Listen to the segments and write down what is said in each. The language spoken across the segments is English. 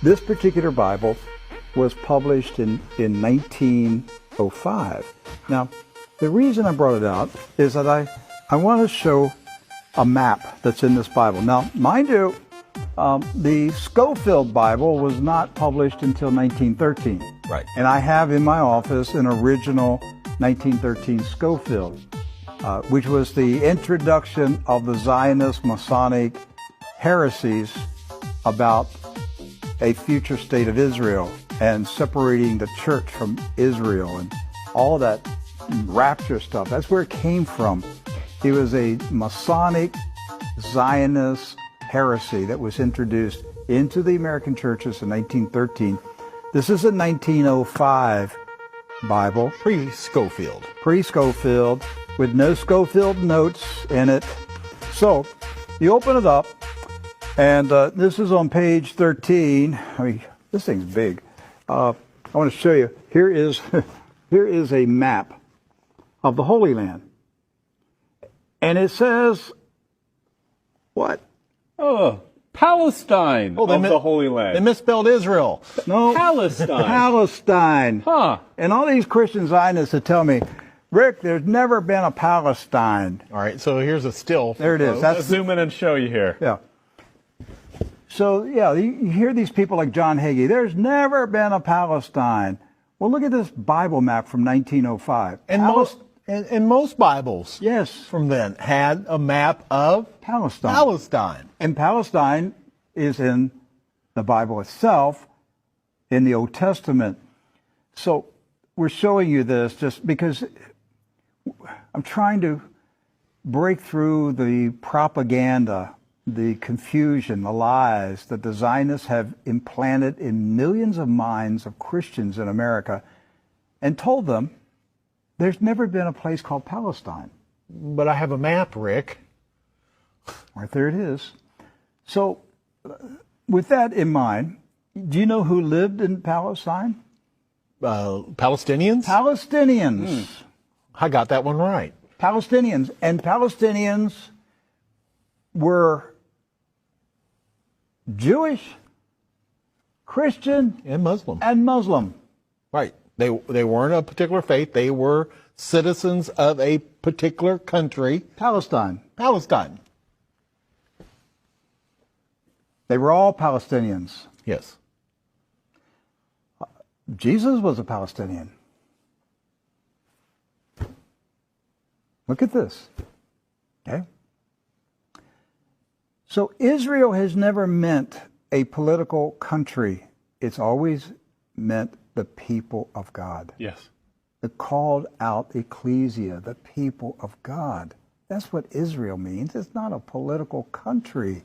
This particular Bible was published in 1905. Now, the reason I brought it out is that I want to show a map that's in this Bible. Now, mind you, the Scofield Bible was not published until 1913. Right. And I have in my office an original 1913 Scofield, which was the introduction of the Zionist Masonic heresies about a future state of Israel and separating the church from Israel and all that rapture stuff. That's where it came from. It was a Masonic Zionist heresy that was introduced into the American churches in 1913. This is a 1905 Bible. Pre-Scofield. Pre-Scofield, with no Scofield notes in it. So, you open it up, and this is on page 13. I mean, this thing's big. I want to show you. Here is a map of the Holy Land. And it says, what? Oh, Palestine of the Holy Land. They misspelled Israel. No. Palestine. Palestine. Huh. And all these Christian Zionists that tell me, Rick, there's never been a Palestine. All right, so here's a still. There it is. Let's zoom in and show you here. Yeah. So, yeah, you hear these people like John Hagee, there's never been a Palestine. Well, look at this Bible map from 1905. And most Bibles Yes. from then had a map of Palestine. And Palestine is in the Bible itself, in the Old Testament. So we're showing you this just because I'm trying to break through the propaganda, the confusion, the lies that the Zionists have implanted in millions of minds of Christians in America, and told them there's never been a place called Palestine. But I have a map, Rick. Right there it is. So, with that in mind, do you know who lived in Palestine? Palestinians? Palestinians. I got that one right. Palestinians. And Palestinians were Jewish, Christian, And Muslim. and Muslim. Right. They weren't a particular faith. They were citizens of a particular country. Palestine. Palestine. They were all Palestinians. Yes. Jesus was a Palestinian. Look at this. Okay? So Israel has never meant a political country. It's always meant the people of God. Yes. The called out ecclesia, the people of God. That's what Israel means. It's not a political country.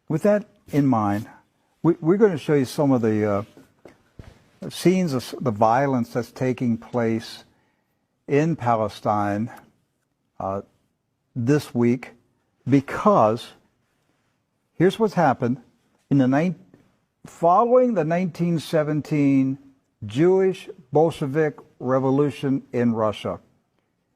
With that in mind, we're going to show you some of the scenes of the violence that's taking place in Palestine this week, because here's what's happened. Following the 1917 Jewish Bolshevik Revolution in Russia,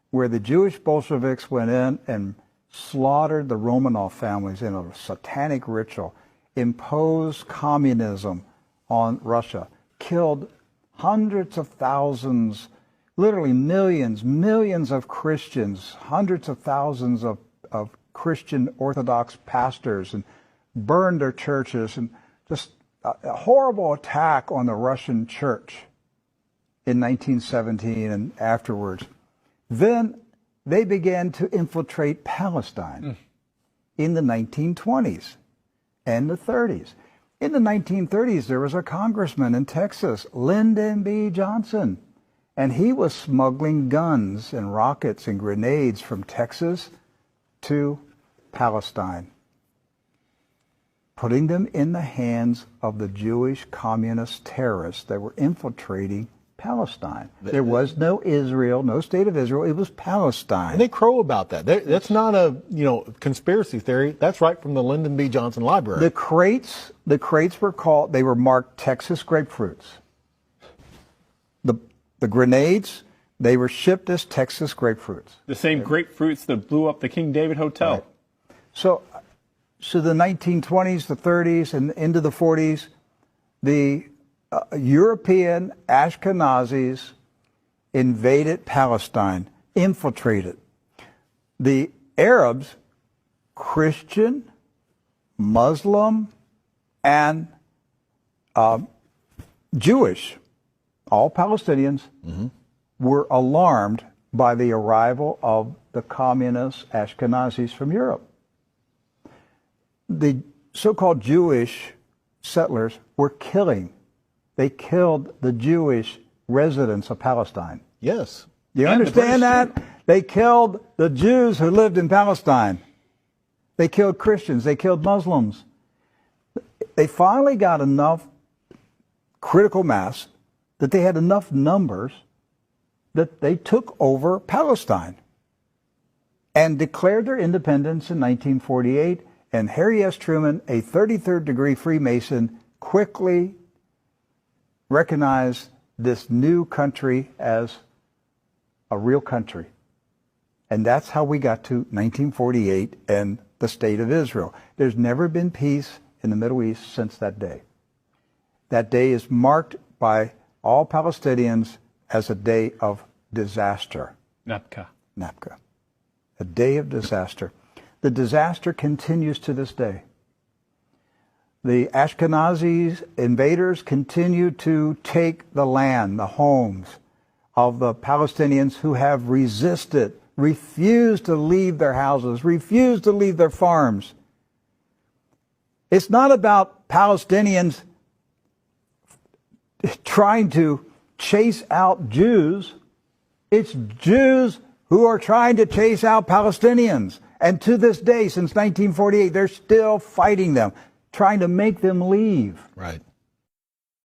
where the Jewish Bolsheviks went in and slaughtered the Romanov families in a satanic ritual, imposed communism on Russia, killed hundreds of thousands, literally millions of Christians, hundreds of thousands of Christian Orthodox pastors, and burned their churches, and just a horrible attack on the Russian church in 1917 and afterwards. Then they began to infiltrate Palestine in the 1920s and the 30s. In the 1930s, there was a congressman in Texas, Lyndon B. Johnson, and he was smuggling guns and rockets and grenades from Texas to Palestine, putting them in the hands of the Jewish communist terrorists that were infiltrating Palestine. There was no Israel, no state of Israel. It was Palestine. And they crow about that. That's not a conspiracy theory. That's right from the Lyndon B. Johnson Library. The crates were marked Texas grapefruits. The grenades, they were shipped as Texas grapefruits. The same grapefruits that blew up the King David Hotel. Right. to the 1920s, the 30s, and into the 40s, the European Ashkenazis invaded Palestine, infiltrated. The Arabs, Christian, Muslim, and Jewish, all Palestinians, were alarmed by the arrival of the communist Ashkenazis from Europe. The so-called Jewish settlers were killing. They killed the Jewish residents of Palestine. Yes. You understand that? They killed the Jews who lived in Palestine. They killed Christians. They killed Muslims. They finally got enough critical mass that they had enough numbers that they took over Palestine and declared their independence in 1948. And Harry S. Truman, a 33rd degree Freemason, quickly recognized this new country as a real country. And that's how we got to 1948 and the State of Israel. There's never been peace in the Middle East since that day. That day is marked by all Palestinians as a day of disaster. Napka. Napka. A day of disaster. The disaster continues to this day. The Ashkenazi invaders continue to take the land, the homes of the Palestinians who have resisted, refused to leave their houses, refused to leave their farms. It's not about Palestinians trying to chase out Jews. It's Jews who are trying to chase out Palestinians. And to this day, since 1948, they're still fighting them, trying to make them leave. Right.